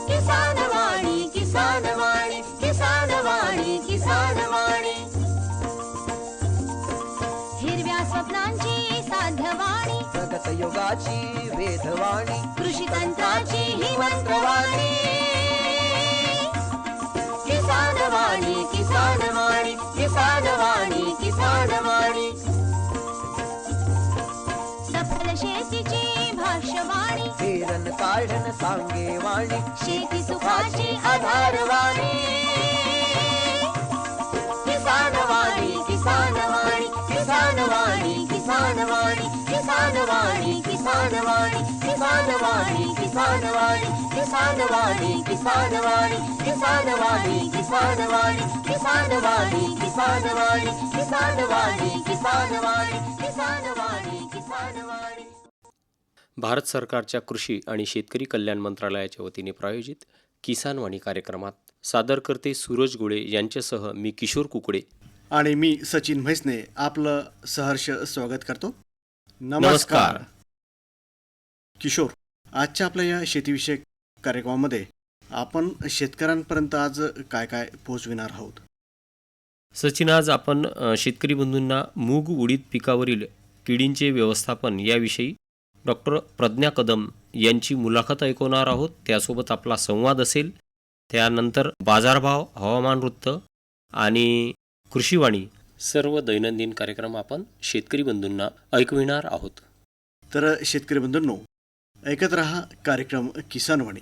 किसान वाणी, किसान वाणी, किसान वाणी, किसान वाणी. हिरव्या स्वप्नांची साध्यवाणी, प्रगत योगाची वेधवाणी, कृषी तंत्राची ही मंत्रवाणी. किसान वाणी, किसान वाणी, किसान वाणी, किसान वाणी. सफल शेतीची भाष्यवाणी, पेरन काढन सांगे वाणी, शेती सुखाची आधारवाणी. किसान वाणी, किसान वाणी, किसान वाणी, किसान वाणी, किसान वाणी, किसान वाणी, किसान वाणी, किसान वाणी, किसान वाणी, किसान वाणी, किसान वाणी, किसान वाणी, किसान वाणी, किसान वाणी, किसान वाणी, किसान वाणी, किसान वाणी, किसान वाणी. भारत सरकारच्या कृषी आणि शेतकरी कल्याण मंत्रालयाच्या वतीने प्रायोजित किसान वाणी कार्यक्रमात सादर करते सूरज गोळे यांच्यासह मी किशोर कुकडे आणि मी सचिन म्हैसने आपलं सहर्ष स्वागत करतो. नमस्कार. किशोर, आजच्या आपल्या या शेतीविषयक कार्यक्रमामध्ये आपण शेतकऱ्यांपर्यंत आज काय काय पोहोचविणार आहोत. सचिन, आज आपण शेतकरी बंधूंना मूग उडीद पिकावरील किडींचे व्यवस्थापन याविषयी डॉक्टर प्रज्ञा कदम यांची मुलाखत ऐकवणार आहोत. त्यासोबत आपला संवाद असेल. त्यानंतर बाजारभाव, हवामान वृत्त आणि कृषीवाणी सर्व दैनंदिन कार्यक्रम आपण शेतकरी बंधूंना ऐकविणार आहोत. तर शेतकरी बंधूंनो, ऐकत रहा कार्यक्रम किसान वाणी.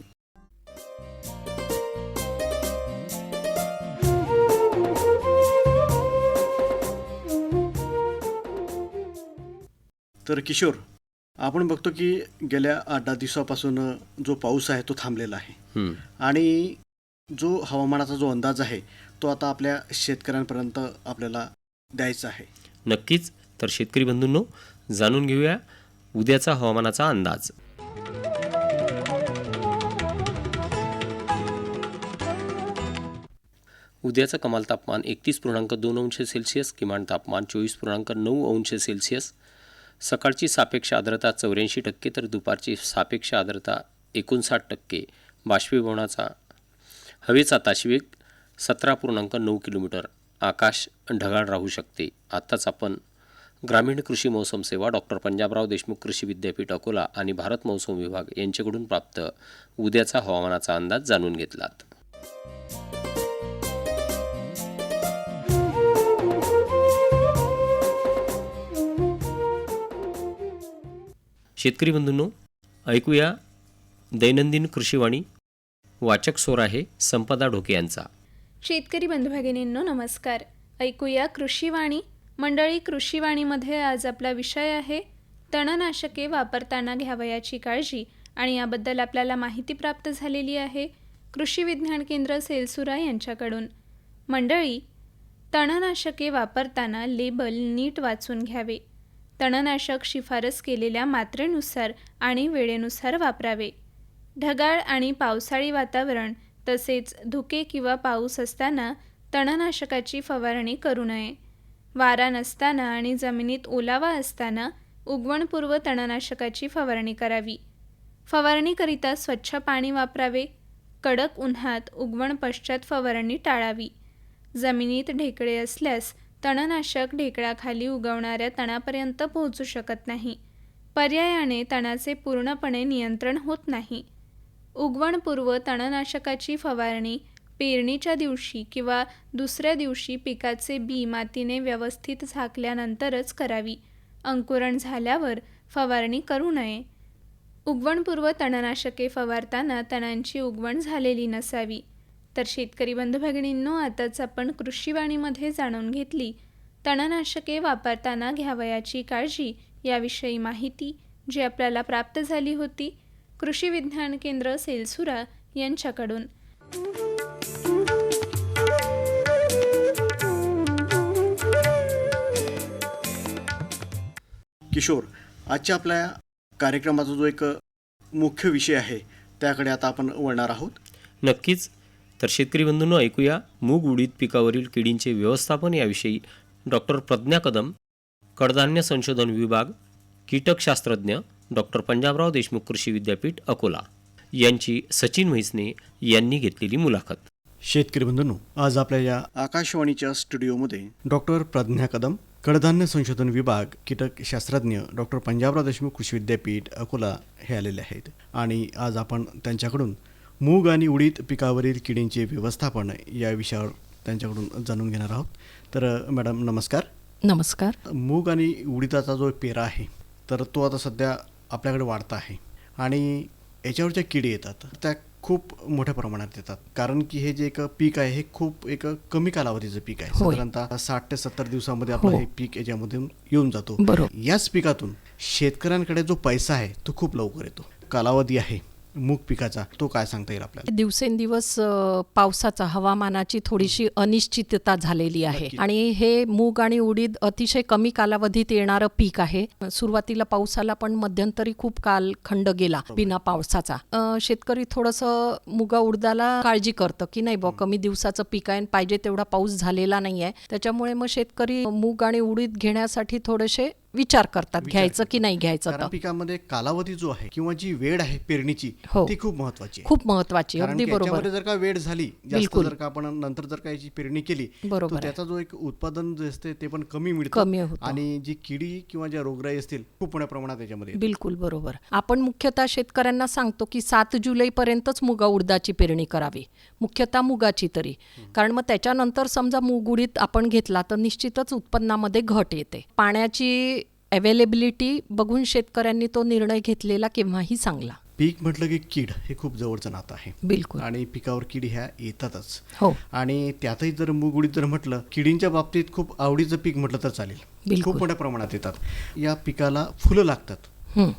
तर किशोर, आपण बघतो की गेल्या 8-10 दिवसापासून जो पाऊस आहे तो थांबलेला आहे आणि जो हवामानाचा जो अंदाज आहे तो आता आपल्या शेतकऱ्यांपर्यंत आपल्याला द्यायचा आहे. नक्कीच. तर शेतकरी बंधूंनो, जाणून घेऊया उद्याचा हवामानाचा अंदाज. उद्याचं कमाल तापमान 31.2 अंश सेल्सिअस, किमान तापमान 24.9 अंश सेल्सिअस. सकाळची सापेक्ष आर्द्रता 84%, तर दुपारची सापेक्ष आर्द्रता 59%. बाष्पीभवनाचा हवेचा ताशवेग 17.9 किलोमीटर. आकाश ढगाळ राहू शकते. आत्ताच आपण ग्रामीण कृषी मौसम सेवा, डॉक्टर पंजाबराव देशमुख कृषी विद्यापीठ अकोला आणि भारत मौसम विभाग यांच्याकडून प्राप्त उद्याचा हवामानाचा अंदाज जाणून घेतलात. शेतकरी बंधूंनो, ऐकूया दैनंदिन कृषीवाणी. वाचक स्वर आहे संपदा ढोके यांचा. शेतकरी बंधू भगिनींनो, नमस्कार. ऐकूया कृषीवाणी. मंडळी, कृषीवाणीमध्ये आज आपला विषय आहे तणनाशके वापरताना घ्यावयाची काळजी, आणि याबद्दल आपल्याला माहिती प्राप्त झालेली आहे कृषी विज्ञान केंद्र सेलसुरा यांच्याकडून. मंडळी, तणनाशके वापरताना लेबल नीट वाचून घ्यावे. तणनाशक शिफारस केलेल्या मात्रेनुसार आणि वेळेनुसार वापरावे. ढगाळ आणि पावसाळी वातावरण तसेच धुके किंवा पाऊस असताना तणनाशकाची फवारणी करू नये. वारा नसताना आणि जमिनीत ओलावा असताना उगवणपूर्व तणनाशकाची फवारणी करावी. फवारणीकरिता स्वच्छ पाणी वापरावे. कडक उन्हात उगवण पश्चात फवारणी टाळावी. जमिनीत ढेकळे असल्यास तणनाशक ढेकळाखाली उगवणाऱ्या तणापर्यंत पोहोचू शकत नाही. पर्यायाने तणाचे पूर्णपणे नियंत्रण होत नाही. उगवणपूर्व तणनाशकाची फवारणी पेरणीच्या दिवशी किंवा दुसऱ्या दिवशी पिकाचे बी मातीने व्यवस्थित झाकल्यानंतरच करावी. अंकुरण झाल्यावर फवारणी करू नये. उगवणपूर्व तणनाशके फवारताना तणांची उगवण झालेली नसावी. तर शेतकरी बंधू भगिनींनो, आताच आपण कृषीवाणीमध्ये जाणून घेतली तणनाशके वापरताना घ्यावयाची काळजी याविषयी माहिती, जी आपल्याला प्राप्त झाली होती कृषी विज्ञान केंद्र सेलसुरा यांच्याकडून. किशोर, आजच्या आपल्या कार्यक्रमाचा जो एक मुख्य विषय आहे त्याकडे आता आपण वळणार आहोत. नक्कीच. तर शेतकरी बंधूंनो, ऐकूया मूग उडीद पिकावरील किडींचे व्यवस्थापन याविषयी डॉक्टर प्रज्ञा कदम, कडधान्य संशोधन विभाग, कीटकशास्त्रज्ञ डॉक्टर पंजाबराव देशमुख कृषी विद्यापीठ अकोला यांची सचिन म्हैसने यांनी घेतलेली मुलाखत. शेतकरी बंधूंनो, आज आपल्या या आकाशवाणीच्या स्टुडिओमध्ये डॉक्टर प्रज्ञा कदम, कडधान्य संशोधन विभाग, कीटकशास्त्रज्ञ डॉक्टर पंजाबराव देशमुख कृषी विद्यापीठ अकोला हे आलेले आहेत. आणि आज आपण त्यांच्याकडून मूग आणि उडीद पिकावरील किडींचे व्यवस्थापन या विषयावर त्यांच्याकडून जाणून घेणार आहोत. तर मॅडम नमस्कार. नमस्कार. मूग आणि उडीदाचा जो पेरा आहे तर तो आता सध्या आपल्याकडे वाढता आहे आणि याच्यावर ज्या किडी येतात त्या खूप मोठ्या प्रमाणात येतात, कारण की हे जे एक पीक आहे हे खूप एक कमी कालावधीचं पीक आहे. होय. साधारणतः 60 ते 70 दिवसामध्ये आपलं हो. हे पीक याच्यामधून येऊन जातो. बरोबर. याच पिकातून शेतकऱ्यांकडे जो पैसा आहे तो खूप लवकर येतो. कालावधी आहे मूग पिकाचा, तो काय सांगता येईल आपल्याला? दिवसेंदिवस पावसाचा, हवामानाची थोडीशी अनिश्चितता झालेली आहे नक्की. आणि हे मूग आणि उडीद अतिशय कमी कालावधीत येणारं पीक आहे. सुरुवातीला पाऊस आला पण मध्यंतरी खूप कालखंड गेला बिना पावसाचा. शेतकरी थोडंसं मुगा उडदाला काळजी करतं की नाही बा, कमी दिवसाचं पीक आहे आणि पाहिजे तेवढा पाऊस झालेला नाही आहे. त्याच्यामुळे मग शेतकरी मूग आणि उडीद घेण्यासाठी थोडेसे विचार करतात, घ्यायचं की नाही घ्यायचं. कारण तर पिकामध्ये कालावधी जो आहे किंवा जी वेळ आहे पेरणीची हो. ती खूप महत्वाची आहे. खूप महत्वाची, कारण अगदी की बरोबर. याच्यामध्ये जर का वेळ झाली जास्त, बिलकुल. जर का आपण नंतर जर का याची पेरणी केली बरोबर तर आहे. त्याचा जो एक उत्पादन जे असते ते पण कमी कमी मिळतं होतं. आणि जी किडी किंवा ज्या रोगराई असतील खूप मोठ्या प्रमाणात याच्यामध्ये येतात. बिलकुल बरोबर. आपण मुख्यतः शेतकऱ्यांना सांगतो की 7 जुलैपर्यंतच मुगा उडदाची पेरणी करावी, मुख्यतः मुगाची तरी. कारण मग त्याच्यानंतर समजा मूग उडीद आपण घेतला तर निश्चितच उत्पन्नामध्ये घट येते. पाण्याची अवेलेबिलिटी बघून शेतकऱ्यांनी तो निर्णय घेतलेला केव्हाही चांगला. पीक म्हटलं की कीड हे खूप जवळचं नातं आहे बिलकुल. आणि पिकावर कीड ह्या येतातच. हो. आणि त्यातही जर मूग उडीद जर म्हटलं, किडींच्या बाबतीत खूप आवडीचं पीक म्हटलं तर चालेल. बिलकुल. खूप मोठ्या प्रमाणात येतात. या पिकाला फुलं लागतात हं.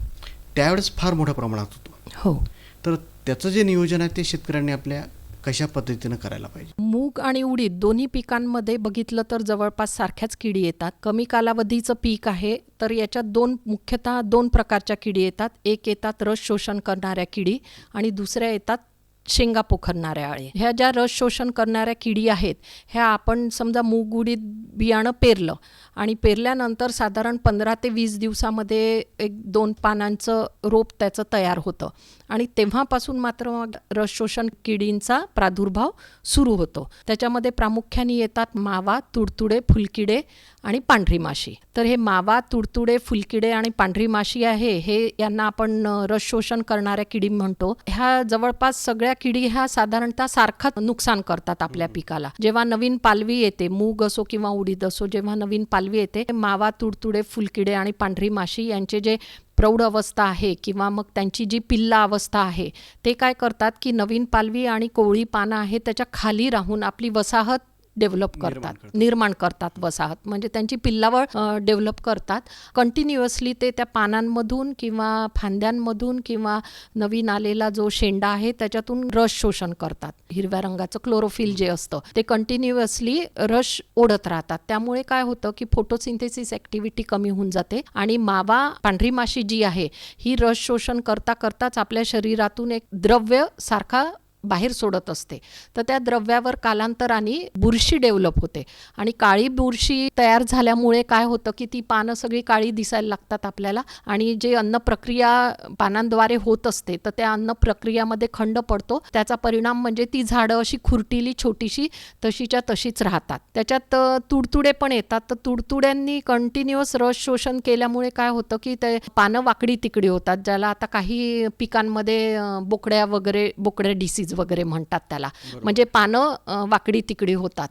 त्यावेळेस फार मोठ्या प्रमाणात होतो. हो. तर त्याचं जे नियोजन आहे ते शेतकऱ्यांनी आपल्या कशा पद्धतीनं करायला पाहिजे? मूग आणि उडीद दोन्ही पिकांमध्ये बघितलं तर जवळपास सारख्याच किडी येतात. कमी कालावधीचं पीक आहे तर याच्यात मुख्यतः दोन प्रकारच्या किडी येतात. एक येतात रस शोषण करणाऱ्या किडी आणि दुसऱ्या येतात शेंगा पोखरणाऱ्या अळी. ह्या ज्या रस शोषण करणाऱ्या किडी आहेत ह्या आपण समजा मूग उडीद बियाणं पेरलं आणि पेरल्यानंतर साधारण 15 ते 20 दिवसामध्ये 1-2 पानांचं रोप त्याचं तयार होतं आणि तेव्हापासून मात्र मग रस शोषण किडींचा प्रादुर्भाव सुरू होतो. त्याच्यामध्ये प्रामुख्याने येतात मावा, तुडतुडे, फुलकिडे आणि पांढरी माशी. तर हे मावा, तुडतुडे, फुलकिडे आणि पांढरी माशी आहे हे यांना आपण रस शोषण करणाऱ्या किडी म्हणतो. ह्या जवळपास सगळ्या किडी ह्या साधारणतः सारखाच नुकसान करतात आपल्या पिकाला. जेव्हा नवीन पालवी येते, मूग असो किंवा उडीद असो, जेव्हा नवीन पालवी येते, मावा, तुडतुडे, फुलकिडे आणि पांढरी माशी यांचे जे प्रौढ अवस्था आहे किंवा मग त्यांची जी पिल्ला अवस्था आहे ते काय करतात की नवीन पालवी आणि कोवळी पानं आहे त्याच्या खाली राहून आपली वसाहत डेव्हलप करतात, निर्माण करतात वसाहत, म्हणजे त्यांची पिल्लावळ डेव्हलप करतात. कंटिन्युअसली ते त्या पानांमधून किंवा फांद्यांमधून किंवा नवीन आलेला जो शेंडा आहे त्याच्यातून रस शोषण करतात. हिरव्या रंगाचं क्लोरोफिल जे असतं ते कंटिन्युअसली रस ओढत राहतात. त्यामुळे काय होतं की फोटोसिंथेसिस ॲक्टिव्हिटी कमी होऊन जाते आणि मावा, पांढरी माशी जी आहे ही रस शोषण करता करताच आपल्या शरीरातून एक द्रव्य सारखा बाहेर सोडत असते. तर त्या द्रव्यावर कालांतराने बुरशी डेव्हलप होते आणि काळी बुरशी तयार झाल्यामुळे काय होतं की ती पानं सगळी काळी दिसायला लागतात आपल्याला आणि जे अन्न प्रक्रिया पानांद्वारे होत असते तर त्या अन्न प्रक्रियामध्ये खंड पडतो. त्याचा परिणाम म्हणजे ती झाडं अशी खुरटीली छोटीशी तशीच्या तशीच राहतात. त्याच्यात तुडतुडे पण येतात. तर तुडतुड्यांनी कंटिन्युअस रस शोषण केल्यामुळे काय होतं की ते पानं वाकडी तिकडी होतात, ज्याला आता काही पिकांमध्ये बोकड्या डिसीज वगैरे म्हणतात त्याला. म्हणजे पानं वाकडी तिकडी होतात,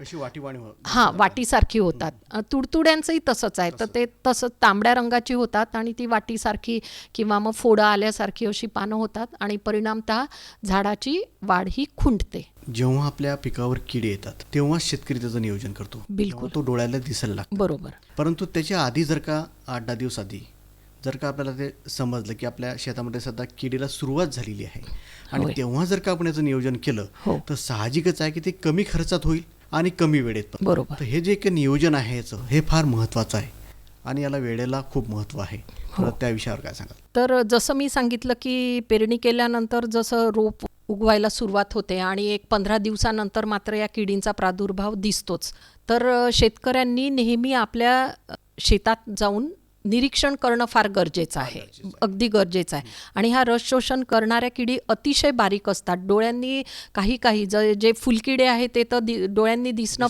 वाटीसारखी होतात. तुडतुड्यांचंही तसंच आहे. तर ते तसंच तांबड्या रंगाची होतात आणि ती वाटीसारखी किंवा मग फोडं आल्यासारखी अशी पानं होतात आणि परिणामतः झाडाची वाढ ही खुंटते. जेव्हा आपल्या पिकावर किडे येतात तेव्हा शेतकरी त्याचं नियोजन करतो. बिलकुल. तो डोळ्याला दिसायला लागतो. बरोबर. परंतु त्याच्या आधी जर का 8-10 दिवस आधी जर का आपल्याला ते समजलं की आपल्या शेतामध्ये सध्या किडीला सुरुवात झालेली आहे आणि होय. तेव्हा जर का आपण याचं नियोजन केलं हो. तर साहजिकच आहे की ते कमी खर्चात होईल आणि कमी वेळेत पण. बरोबर. तर हे जे एक नियोजन आहे याचं हे फार महत्त्वाचं आहे आणि याला वेळेला खूप महत्त्व आहे. तर त्या विषयावर काय सांगाल? तर जसं मी सांगितलं की पेरणी केल्यानंतर जसं रोप उगवायला सुरुवात होते आणि एक 15 दिवसानंतर मात्र या किडींचा प्रादुर्भाव दिसतोच. तर शेतकऱ्यांनी नेहमी आपल्या शेतात जाऊन निरीक्षण करणं फार गरजेचं आहे, अगदी गरजेचं आहे. आणि ह्या रस शोषण करणाऱ्या किडी अतिशय बारीक असतात. डोळ्यांनी काही जे फुलकिडे आहेत ते तर डोळ्यांनी दिसणं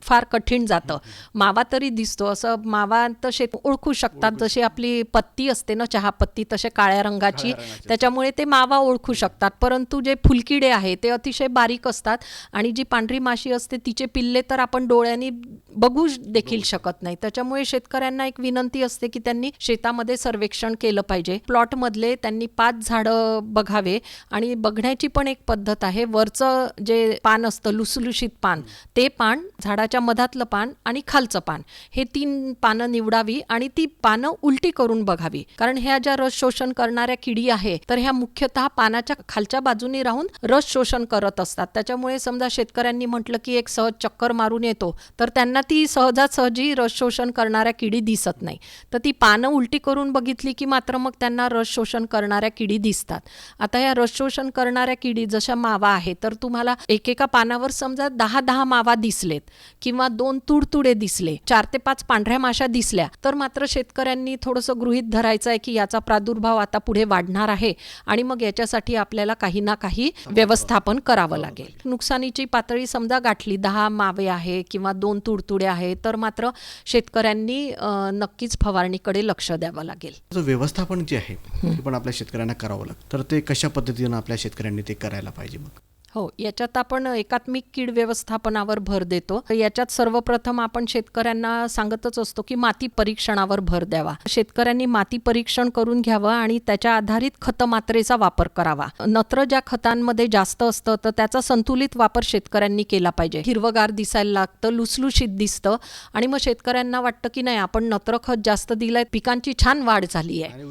फार कठीण जातं. मावा तरी दिसतो, असं मावा तसे ओळखू शकतात. जशी आपली पत्ती असते ना, चहा पत्ती, तसे काळ्या रंगाची, त्याच्यामुळे ते मावा ओळखू शकतात. परंतु जे फुलकिडे आहे ते अतिशय बारीक असतात आणि जी पांढरी माशी असते तिचे पिल्ले तर आपण डोळ्यांनी बघू देखील शकत नाही. त्याच्यामुळे शेतकऱ्यांना एक विनंती असते की त्यांनी शेतामध्ये सर्वेक्षण केलं पाहिजे. प्लॉटमधले त्यांनी 5 झाडं बघावे आणि बघण्याची पण एक पद्धत आहे. वरचं जे पान असतं, लुसलुशीत पान, ते पान, झाडाच्या मधातलं पान आणि खालचं पान, हे 3 पानं निवडावी आणि ती पानं उलटी करून बघावी. कारण ह्या ज्या रस शोषण करणाऱ्या किडी आहे तर ह्या मुख्यतः पानाच्या खालच्या बाजूने राहून रस शोषण करत असतात. त्याच्यामुळे समजा शेतकऱ्यांनी म्हटलं की एक सहज चक्कर मारून येतो तर त्यांना ती सहजासहजी रस शोषण करणाऱ्या किडी दिसत नाही. तर ती पानं उलटी करून बघितली की मात्र मग त्यांना रस शोषण करणाऱ्या किडी दिसतात. आता या रस शोषण करणाऱ्या किडी जशा मावा आहे तर तुम्हाला एकेका पानावर समजा 10 मावा दिसलेत किंवा 2 तुडतुडे दिसले, 4 ते 5 पांढऱ्या माशा दिसल्या, तर मात्र शेतकऱ्यांनी थोडंसं गृहीत धरायचं आहे की याचा प्रादुर्भाव आता पुढे वाढणार आहे आणि मग याच्यासाठी आपल्याला काही ना काही व्यवस्थापन करावं लागेल. नुकसानीची पातळी समजा गाठली, 10 मावे आहे किंवा 2 तुडतुडे आहे, तर मात्र शेतकऱ्यांनी नक्कीच फवारणीकडे लक्ष द्यावं लागेल. व्यवस्थापन जे आहे ते पण आपल्या शेतकऱ्यांना करावं लागतं. तर ते कशा पद्धतीनं आपल्या शेतकऱ्यांनी ते करायला पाहिजे मग? हो, याच्यात आपण एकात्मिक कीड व्यवस्थापनावर भर देतो. याच्यात सर्वप्रथम आपण शेतकऱ्यांना सांगतच असतो की माती परीक्षणावर भर द्यावा. शेतकऱ्यांनी माती परीक्षण करून घ्यावं आणि त्याच्या आधारित खतमात्रेचा वापर करावा. नत्र ज्या खतांमध्ये जास्त असतं तर त्याचा संतुलित वापर शेतकऱ्यांनी केला पाहिजे. हिरवगार दिसायला लागतं, लुसलुशीत दिसतं आणि मग शेतकऱ्यांना वाटतं की नाही, आपण नत्र खत जास्त दिलंय, पिकांची छान वाढ झाली आहे,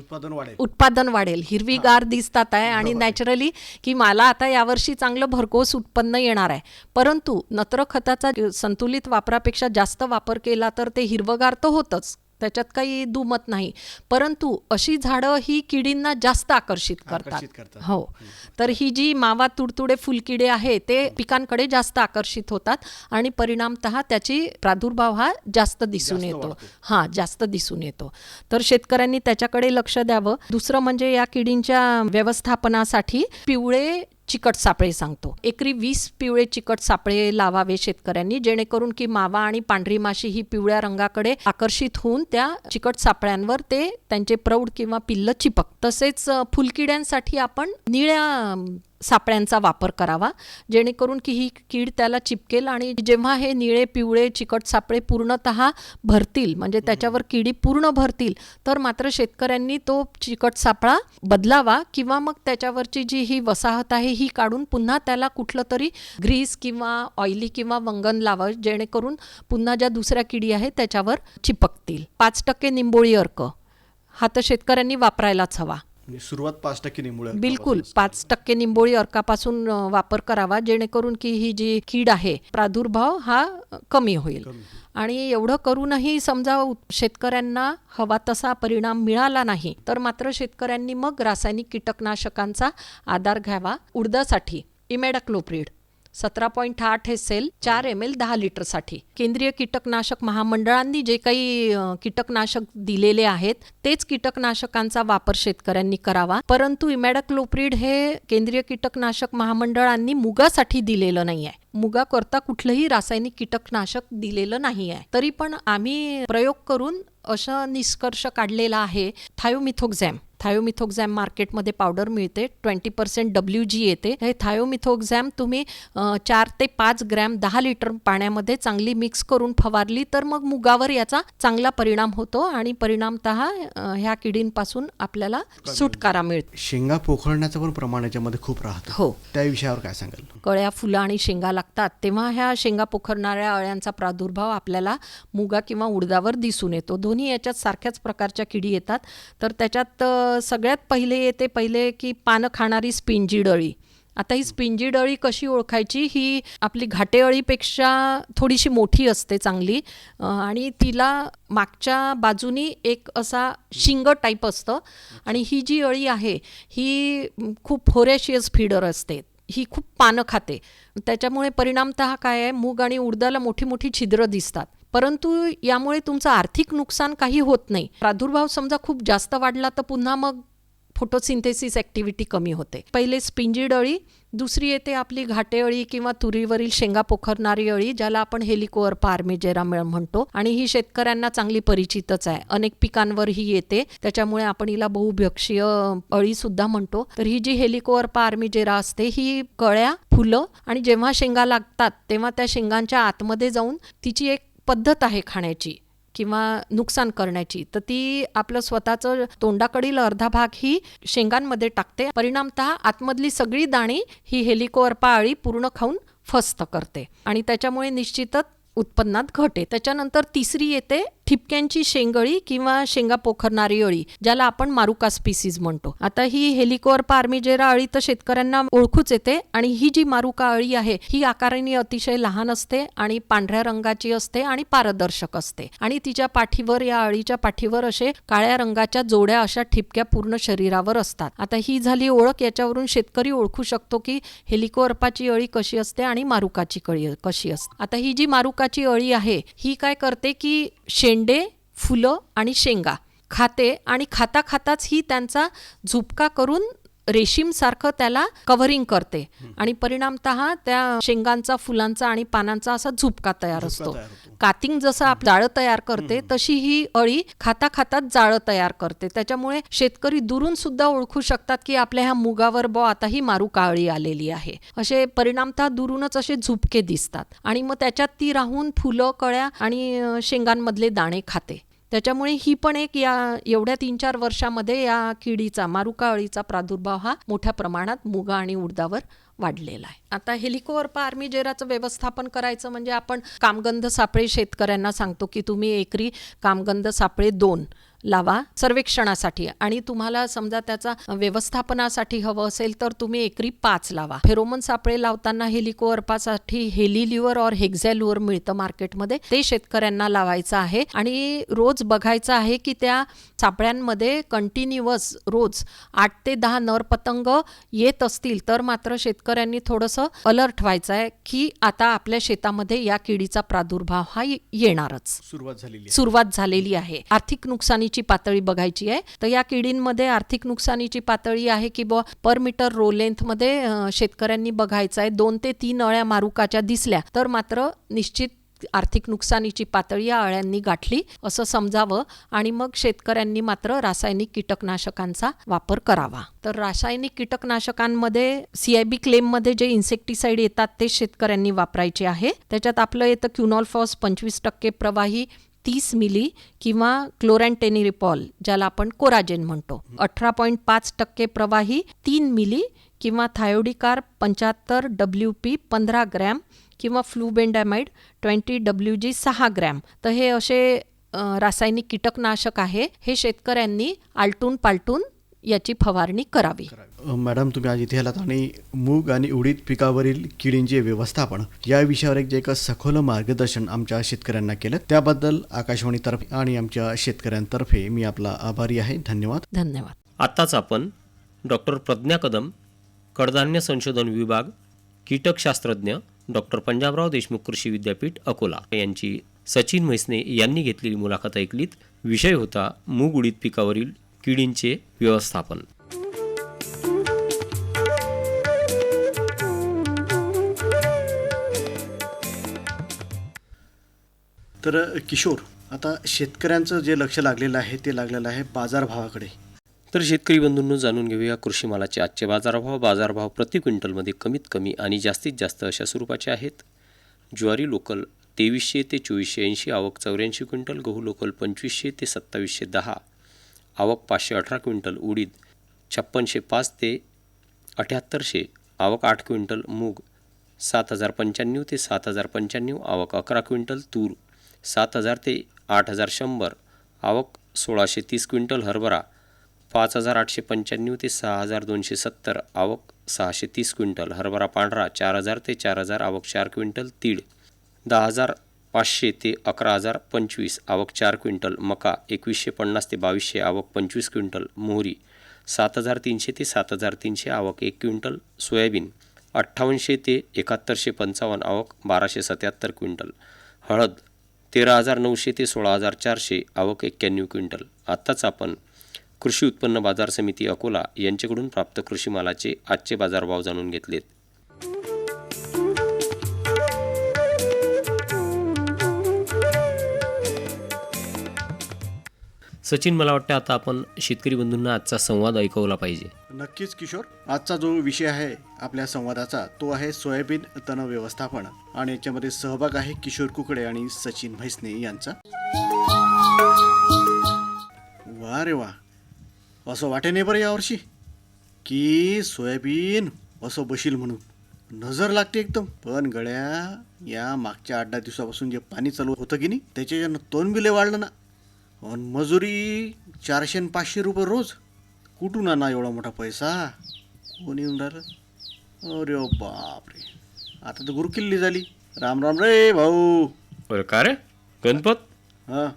उत्पादन वाढेल, हिरवीगार दिसतात आहे आणि नॅचरली की मला आता यावर्षी चांगलं भरघोस उत्पन्न येणार आहे. परंतु नत्र खताचा संतुलित वापरापेक्षा जास्त वापर केला तर ते हिरवगार तर होतच, त्याच्यात काही दुमत नाही, परंतु अशी झाडं ही किडींना जास्त आकर्षित करतात. हो, तर ही जी मावा तुडतुडे फुलकिडे आहे ते पिकांकडे जास्त आकर्षित होतात आणि परिणामतः त्याची प्रादुर्भाव हा जास्त दिसून येतो. तर शेतकऱ्यांनी त्याच्याकडे लक्ष द्यावं. दुसरं म्हणजे या किडींच्या व्यवस्थापनासाठी पिवळे चिकट सापळे सांगतो. एकरी 20 पिवळे चिकट सापळे लावावे शेतकऱ्यांनी, जेणेकरून की मावा आणि पांढरी माशी ही पिवळ्या रंगाकडे आकर्षित होऊन त्या चिकट सापळ्यांवर ते त्यांचे प्रौढ किंवा पिल्ल चिपक. तसेच फुलकिड्यांसाठी आपण निळ्या सापळ्यांचा वापर करावा, जेणेकरून की ही कीड त्याला चिपकेल आणि जेव्हा हे निळे पिवळे चिकट सापळे पूर्णतः भरतील, म्हणजे त्याच्यावर किडी पूर्ण भरतील, तर मात्र शेतकऱ्यांनी तो चिकट सापळा बदलावा किंवा मग त्याच्यावरची जी ही वसाहत आहे ही काढून पुन्हा त्याला कुठलं तरी ग्रीस किंवा ऑइली किंवा वंगण लावावं, जेणेकरून पुन्हा ज्या दुसऱ्या किडी आहेत त्याच्यावर चिपकतील. 5% निंबोळी अर्क हा तर शेतकऱ्यांनी वापरायलाच हवा. सुरुवात 5% निंबोळी, बिलकुल 5% निंबोळी अर्कापासून वापर करावा, जेणेकरून की ही जी कीड आहे प्रादुर्भाव हा कमी होईल. आणि एवढं करूनही समजा शेतकऱ्यांना हवा तसा परिणाम मिळाला नाही तर मात्र शेतकऱ्यांनी मग रासायनिक कीटकनाशकांचा आधार घ्यावा. उडदासाठी इमॅडाक्लोप्रिड 17.8 SL 4 ml 10 लिटरसाठी. केंद्रीय कीटकनाशक महामंडळांनी जे काही कीटकनाशक दिलेले आहेत तेच कीटकनाशकांचा वापर शेतकऱ्यांनी करावा. परंतु इमॅडाक्लोप्रिड हे केंद्रीय कीटकनाशक महामंडळांनी मुगासाठी दिलेलं नाही आहे. मुगाकरता कुठलंही रासायनिक कीटकनाशक दिलेलं नाही आहे. तरी पण आम्ही प्रयोग करून असा निष्कर्ष काढलेला आहे. थायोमिथोक्झॅम मार्केटमध्ये पावडर मिळते, 20% WG येते. हे थायोमिथोक्झॅम तुम्ही 4 ते 5 ग्रॅम 10 लिटर पाण्यामध्ये चांगली मिक्स करून फवारली तर मग मुगावर याचा चांगला परिणाम होतो आणि परिणामतः ह्या किडींपासून आपल्याला सुटकारा मिळते. शेंगा पोखरण्याचं पण प्रमाण याच्यामध्ये खूप राहतं. हो, त्या विषयावर काय सांगाल? कळ्या, फुलं आणि शेंगा लागतात तेव्हा ह्या शेंगा पोखरणाऱ्या अळ्यांचा प्रादुर्भाव आपल्याला मुगा किंवा उडदावर दिसून येतो. दोन्ही याच्यात सारख्याच प्रकारच्या किडी येतात. तर त्याच्यात सगळ्यात पहिले की पानं खाणारी स्पिंजी अळी. आता ही स्पिंजी अळी कशी ओळखायची? ही आपली घाटे अळीपेक्षा थोडीशी मोठी असते चांगली आणि तिला मागच्या बाजूनी एक असा शिंग टाईप असतं आणि ही जी अळी आहे ही खूप व्होरॅशियस फीडर असते. ही खूप पानं खाते. त्याच्यामुळे परिणामतः काय आहे, मूग आणि उडदाला मोठी मोठी छिद्र दिसतात. परंतु यामुळे तुमचं आर्थिक नुकसान काही होत नाही. प्रादुर्भाव समजा खूप जास्त वाढला तर पुन्हा मग फोटोसिंथेसिस ॲक्टिव्हिटी कमी होते. पहिले स्पिंजिड अळी, दुसरी येते आपली घाटे अळी किंवा तुरीवरील शेंगा पोखरणारी अळी, ज्याला आपण हेलिकोअर्पा आर्मिजेरा म्हणतो, आणि ही शेतकऱ्यांना चांगली परिचितच आहे. अनेक पिकांवर ही येते, त्याच्यामुळे आपण हिला बहुभक्षीय अळी सुद्धा म्हणतो. तर ही जी हेलिकोअर्पा आर्मिजेरा असते ही कळ्या, फुलं आणि जेव्हा शेंगा लागतात तेव्हा त्या शेंगांच्या आतमध्ये जाऊन तिची एक पद्धत आहे खाण्याची किंवा नुकसान करण्याची, तर ती आपलं स्वतःचं तोंडाकडील अर्धा भाग ही शेंगांमध्ये टाकते. परिणामतः आतमधली सगळी दाणी ही हेलिकोअर्पा अळी पूर्ण खाऊन फस्त करते आणि त्याच्यामुळे निश्चितच उत्पन्नात घट आहे. त्याच्यानंतर तिसरी येते ठिपक्यांची शेंगळी किंवा शेंगा पोखरणारी अळी, ज्याला आपण मारुका स्पीसीज म्हणतो. आता ही हेलिकोअर्पा आर्मिजेरा अळी तर शेतकऱ्यांना ओळखूच येते, आणि ही जी मारुका अळी आहे ही आकाराने अतिशय लहान असते आणि पांढऱ्या रंगाची असते आणि पारदर्शक असते, आणि तिच्या पाठीवर, या अळीच्या पाठीवर असे काळ्या रंगाच्या जोड्या अशा ठिपक्या पूर्ण शरीरावर असतात. आता ही झाली ओळख. याच्यावरून शेतकरी ओळखू शकतो की हेलिकोअर्पाची अळी कशी असते आणि मारुकाची अळी कशी असते. आता ही जी मारुकाची अळी आहे ही काय करते की शेंडे, फुलं आणि शेंगा खाते, आणि खाता खाताच ही त्यांचा झुपका करून रेशीमसारखं त्याला कव्हरिंग करते, आणि परिणामतः त्या शेंगांचा, फुलांचा आणि पानांचा असा झुपका तयार असतो. कातिंग जसं आप जाळं तयार करते तशी ही अळी खाता खाताच जाळं तयार करते. त्याच्यामुळे शेतकरी दुरून सुद्धा ओळखू शकतात की आपल्या ह्या मुगावर आता ही मारुका अळी आलेली आहे. असे परिणामतः दुरूनच असे झुपके दिसतात, आणि मग त्याच्यात ती राहून फुलं, कळ्या आणि शेंगांमधले दाणे खाते. त्याच्यामुळे ही पण एक एवढ्या 3-4 वर्षामध्ये या किडीचा, मारुका अळीचा प्रादुर्भाव हा मोठ्या प्रमाणात मुगा आणि उडदावर वाढलेला आहे. आता हेलिकोअर्पा आर्मिजेराचं व्यवस्थापन करायचं म्हणजे आपण कामगंध सापळे शेतकऱ्यांना सांगतो की तुम्ही एकरी कामगंध सापळे 2 लावा सर्वेक्षणासाठी, आणि तुम्हाला समजा त्याचा व्यवस्थापनासाठी हवं असेल तर तुम्ही एकरी 5 लावा. फेरोमोन सापळे लावताना हेलिकोअर्पासाठी हेलिल्युअर और हेक्झॅल्युअर मिळतं मार्केटमध्ये, ते शेतकऱ्यांना लावायचं आहे, आणि रोज बघायचं आहे की त्या सापळ्यांमध्ये कंटिन्युअस रोज 8 ते 10 नर पतंग येत असतील तर मात्र शेतकऱ्यांनी थोडंसं अलर्ट व्हायचं आहे की आता आपल्या शेतामध्ये या किडीचा प्रादुर्भाव हा येणारच, सुरुवात झालेली आहे. आर्थिक नुकसानीची पातळी बघायची आहे. तर या किडींमध्ये आर्थिक नुकसानीची पातळी आहे की पर मीटर रो लेंथ मध्ये शेतकऱ्यांनी बघायचं आहे. 2 ते 3 अळ्या मारुकाच्या दिसल्या तर मात्र निश्चित आर्थिक नुकसानीची पातळी या अळ्यांनी गाठली असं समजावं, आणि मग शेतकऱ्यांनी मात्र रासायनिक कीटकनाशकांचा वापर करावा. तर रासायनिक कीटकनाशकांमध्ये CIB क्लेममध्ये जे इन्सेक्टिसाइड येतात ते शेतकऱ्यांनी वापरायचे आहे. त्याच्यात आपलं येतं क्युनॉलफॉस 25% प्रवाही 30 मिली किंवा क्लोरॅन्टेनिरिपॉल, ज्याला आपण कोराजेन म्हणतो, 18.5% प्रवाही 3 मिली किंवा थायोडिकार 75 WP 15 ग्रॅम किंवा फ्लूबेंडामाइड 20 WG 6 ग्रॅम. तर हे असे रासायनिक कीटकनाशक आहे. हे शेतकऱ्यांनी आलटून पालटून याची फवारणी करावी. मॅडम, तुम्ही आज इथे आलात आणि मूग आणि उडीद पिकावरील किडींचे व्यवस्थापन या विषयावर एक जे एक सखोल मार्गदर्शन आमच्या शेतकऱ्यांना केलं, त्याबद्दल आकाशवाणीतर्फे आणि आमच्या शेतकऱ्यांतर्फे मी आपला आभारी आहे. धन्यवाद. धन्यवाद. आत्ताच आपण डॉक्टर प्रज्ञा कदम, कडधान्य संशोधन विभाग, कीटकशास्त्रज्ञ, डॉक्टर पंजाबराव देशमुख कृषी विद्यापीठ अकोला यांची सचिन म्हैसने यांनी घेतलेली मुलाखत ऐकलीत. विषय होता मूग उडीद पिकावरील किडींचे व्यवस्थापन. तर किशोर, आता शेतकऱ्यांचं जे लक्ष लागलेलं आहे ते लागलेलं आहे बाजारभावाकडे. तर शेतकरी बंधूंनो, जाणून घेऊया कृषी मालाचे आजचे बाजारभाव. बाजारभाव प्रति क्विंटलमध्ये कमीत कमी आणि जास्तीत जास्त अशा स्वरूपाचे आहेत. ज्वारी लोकल 2300 ते 2480, आवक 84 क्विंटल. गहू लोकल 2500 ते 2710, आवक 518 क्विंटल. उडीद 5605 ते 7800, आवक 8 क्विंटल. मूग 7095 ते 7095, आवक 11 क्विंटल. तूर 7000 ते 8100, आवक 1630 क्विंटल. हरभरा 5895 ते 6270, आवक 630 क्विंटल. हरभरा पांढरा 4000 ते 4000, आवक 4 क्विंटल. तीळ 10500 ते 11025, आवक 4 क्विंटल. मका 2150 ते 2200, आवक 25 क्विंटल. मोहरी 7300 ते 7300, आवक 1 क्विंटल. सोयाबीन 5800 ते 7155, आवक 1277 क्विंटल. हळद 13,900 ते 16,400, आवक 91 क्विंटल. आत्ताच आपण कृषी उत्पन्न बाजार समिती अकोला यांच्याकडून प्राप्त कृषी मालाचे आजचे बाजारभाव जाणून घेतलेत. सचिन, मला वाटतं आता आपण शेतकरी बंधूंना आजचा संवाद ऐकवला पाहिजे. नक्कीच किशोर, आजचा जो विषय आहे आपल्या संवादाचा तो आहे सोयाबीन तण व्यवस्थापन, आणि याच्यामध्ये सहभाग आहे किशोर कुकडे आणि सचिन म्हैसने यांचा. वा रे वा, असं वाटे नाही बरं यावर्षी की सोयाबीन असं बशील म्हणून नजर लागते एकदम. पण गड्या, या मागच्या 8-10 दिवसापासून जे पाणी चालू होतं की नाही त्याच्यानं तोंड बिले वाढलं ना. आणि मजुरी 400 आणि 500 रुपये रोज. कुठून आणा एवढा मोठा पैसा? कोणी येऊन राहिलं? अरे बापरे, आता तर गुरुकिल्ली झाली. राम राम रे भाऊ. बरं का रे गणपत, हां,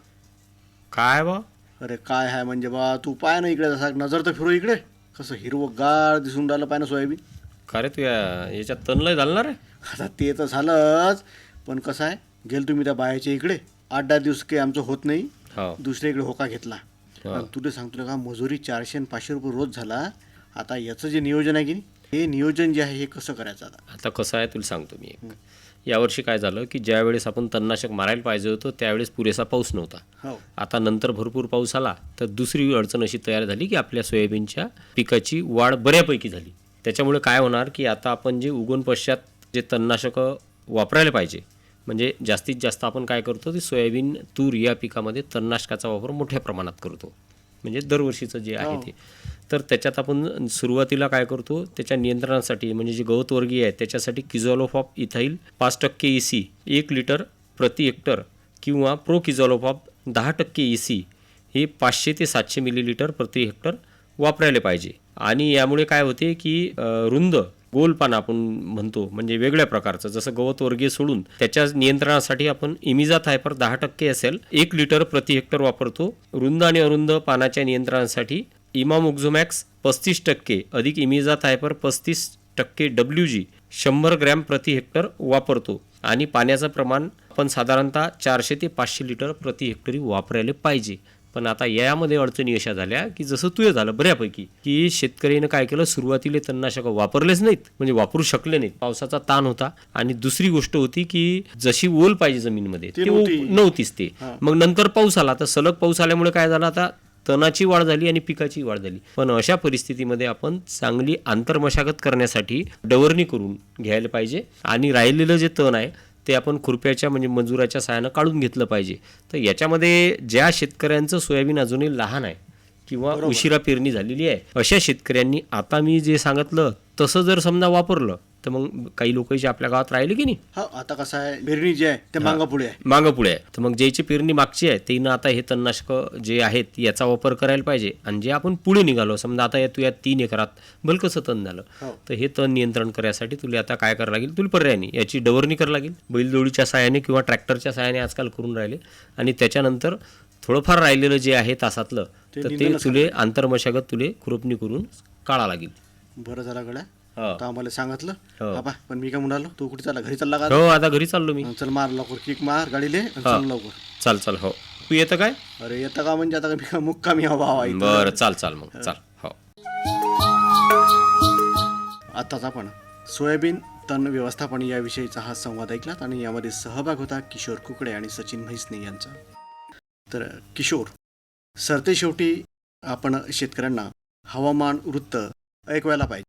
काय बा? अरे काय आहे म्हणजे बा, तू पाय ना इकडे, जसा नजर तर फिरू इकडे. कसं हिरवं गार दिसून राहिलं पाय ना सोयाबीन. का रे, तू याच्यात तण लय घालणार आहे? आता ते तर झालंच, पण कसं आहे, गेल तुम्ही त्या बायाच्या इकडे 8-10 दिवस काही आमचं होत नाही, हो. दुसऱ्या होका घेतला. आणि तुला सांगतो का, मजुरी 400 आणि 500 रुपये रोज झाला. आता याचं जे नियोजन आहे की नाही, हे नियोजन जे आहे हे कसं करायचं आता? आता कसं आहे तुला सांगतो मी एक. यावर्षी काय झालं की ज्या वेळेस आपण तणनाशक मारायला पाहिजे होतं त्यावेळेस पुरेसा पाऊस नव्हता. हो, आता नंतर भरपूर पाऊस आला तर दुसरी अडचण अशी तयार झाली की आपल्या सोयाबीनच्या पिकाची वाढ बऱ्यापैकी झाली. त्याच्यामुळे काय होणार की आता आपण जे उगवण पश्चात जे तणनाशकं वापरायला पाहिजे, म्हणजे जास्तीत जास्त आपण काय करतो की सोयाबीन, तूर या पिकामध्ये तणनाशकाचा वापर मोठ्या प्रमाणात करतो, म्हणजे दरवर्षीचं जे आहे ते. तर त्याच्यात आपण सुरुवातीला काय करतो, त्याच्या नियंत्रणासाठी म्हणजे जे गवतवर्गीय आहे त्याच्यासाठी किझोलोफॉप इथाईल 5% EC 1 लिटर प्रति हेक्टर किंवा प्रोकिझोलोफॉप 10% EC हे 500 ते 700 मिलीलिटर प्रति हेक्टर वापरायला पाहिजे. आणि यामुळे काय होते की रुंद गोल पान आपण म्हणतो, म्हणजे वेगळ्या प्रकारचं, जसं गवतवर्गीय सोडून त्याच्या नियंत्रणासाठी आपण इमिझाथायपर 10% असेल 1 लिटर प्रति हेक्टर वापरतो. रुंद आणि अरुंद पानाच्या नियंत्रणासाठी इमामोक्झोमॅक्स 35% अधिक इमिझाथायपर 35% WG 100 ग्रॅम प्रति हेक्टर वापरतो. आणि पाण्याचं प्रमाण आपण साधारणतः 400 ते 500 लिटर प्रति हेक्टरी वापरायला पाहिजे. पण आता यामध्ये अडचणी अशा झाल्या की जसं तुझं झालं बऱ्यापैकी की शेतकऱ्यानं काय केलं, सुरुवातीला तणनाशकं वापरलेच नाहीत, म्हणजे वापरू शकले नाहीत, पावसाचा ताण होता. आणि दुसरी गोष्ट होती की जशी ओल पाहिजे जमीनमध्ये ती नव्हतीच ते. मग नंतर पाऊस आला, तर सलग पाऊस आल्यामुळे काय झालं, आता तणाची वाढ झाली आणि पिकाची वाढ झाली. पण अशा परिस्थितीमध्ये आपण चांगली आंतरमशागत करण्यासाठी डवरणी करून घ्यायला पाहिजे. आणि राहिलेलं जे तण आहे ते आपण खुरप्याच्या म्हणजे मजुराच्या सहाय्यानं काढून घेतलं पाहिजे. तर याच्यामध्ये ज्या शेतकऱ्यांचं सोयाबीन अजूनही लहान आहे किंवा उशिरा पेरणी झालेली आहे, अशा शेतकऱ्यांनी आता मी जे सांगितलं तसं जर समजा वापरलं तर मग काही लोक जे आपल्या गावात राहिले की नाही, हा, आता कसं आहे, पेरणी जे आहे ते मागं पुढे आहे. मागं पुढे आहे. तर मग ज्याची पेरणी मागची आहे त्यानं आता हे तणनाशक जे आहेत याचा वापर करायला पाहिजे. आणि जे आपण पुढे निघालो, समजा आता तू या 3 एकरात भलकसं तण झालं, तर हे तण नियंत्रण करण्यासाठी तुला आता काय करावं लागेल, तुला पर्याय नाही, याची डवरणी करावं लागेल. बैलजोडीच्या साहाय्याने किंवा ट्रॅक्टरच्या साहाय्याने आजकाल करून राहिले. आणि त्याच्यानंतर थोडंफार राहिलेलं जे आहे तासातलं, तर ते तुले आंतरमशागत तुले खुरपणी करून काढा लागेल. बरं झालं गड्या, आता आम्हाला सांगितलं बाबा. पण मी काय म्हणालो, तू कुठे चालला? घरी चालला का? हो, आता घरी चाललो मी. चल मार लवकर, किक मार गाडीले, चल लवकर. चाल हो. तू येतं काय? अरे येतं का म्हणजे आता मी मुक्कामी हवा. बरं, चाल मग चाल. हो. आताच आपण सोयाबीन तण व्यवस्थापन याविषयीचा हा संवाद ऐकलात आणि यामध्ये सहभाग होता किशोर कुकडे आणि सचिन म्हैसने यांचा. तर किशोर, सरते शेवटी आपण शेतकऱ्यांना हवामान वृत्त ऐकवायला पाहिजे.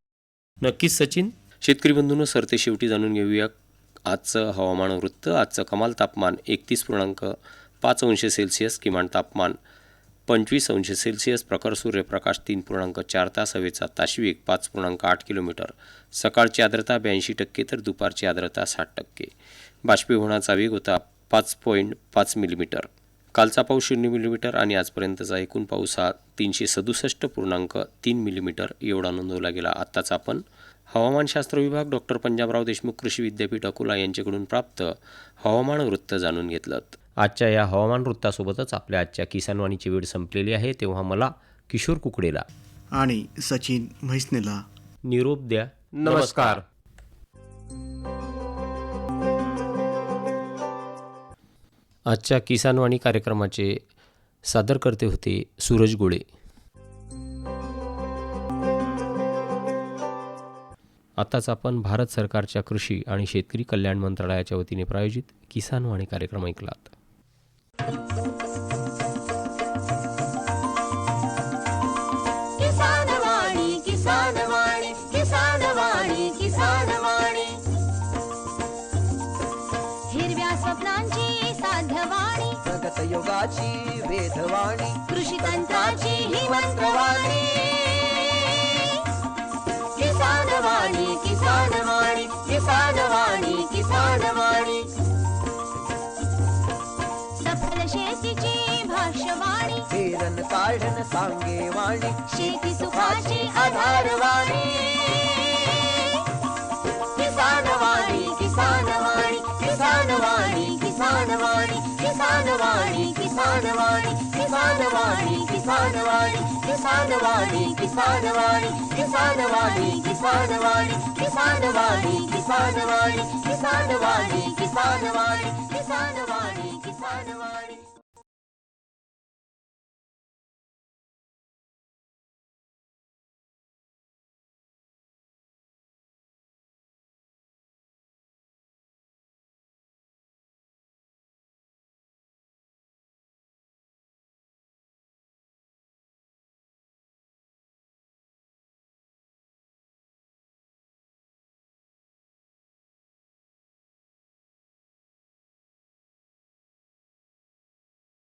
नक्कीच सचिन. शेतकरी बंधूंनो, सरते शेवटी जाणून घेऊया आजचं हवामान वृत्त. आजचं कमाल तापमान 31.5 अंश सेल्सिअस, किमान तापमान 25 अंश सेल्सिअस, प्रखर सूर्यप्रकाश 3.4 तास, हवेचा ताशी 5.8 किलोमीटर, सकाळची आर्द्रता 82% तर दुपारची आर्द्रता 60%, बाष्पीभवनाचा वेग होता 5.5 मिलीमीटर. कालचा पाऊस 0 मिलीमीटर आणि आजपर्यंतचा एकूण पाऊस हा 367.3 मिलीमीटर एवढा नोंदवला गेला. आत्ताच आपण हवामानशास्त्र विभाग डॉक्टर पंजाबराव देशमुख कृषी विद्यापीठ अकोला यांच्याकडून प्राप्त हवामान वृत्त जाणून घेतलं. आजच्या या हवामान वृत्तासोबतच आपल्या आजच्या किसानवाणीची वेळ संपलेली आहे. तेव्हा मला किशोर कुकडेला आणि सचिन म्हैसनेला निरोप द्या. नमस्कार. आजच्या किसानवाणी कार्यक्रमाचे सादरकर्ते होते सूरज गोळे. आताच आपण भारत सरकारच्या कृषी आणि शेतकरी कल्याण मंत्रालयाच्या वतीने प्रायोजित किसानवाणी कार्यक्रम ऐकलात. किसानवाणी किसानवाणी किसानवाणी किसानवाणी हिरव्या स्वप्नांची साध्यवाणी प्रगत योगाची वेधवाणी कृषी तंत्राची ही मंत्रवाणी किसानवाणी किसानवाणी किसानवाणी किसानवाणी सफल शेतीची भाष्यवाणी पेरन काढन सांगे वाणी शेती सुखाची आधारवाणी किसानवाणी किसानवाणी किसानवाणी किसानवाणी किसानवाणी किसानवाणी किसानवाणी किसानवाणी किसानवाणी किसानवाणी किसानवाणी किसानवाणी किसानवाणी किसानवाणी किसानवाणी किसानवाणी किसानवाणी किसानवाणी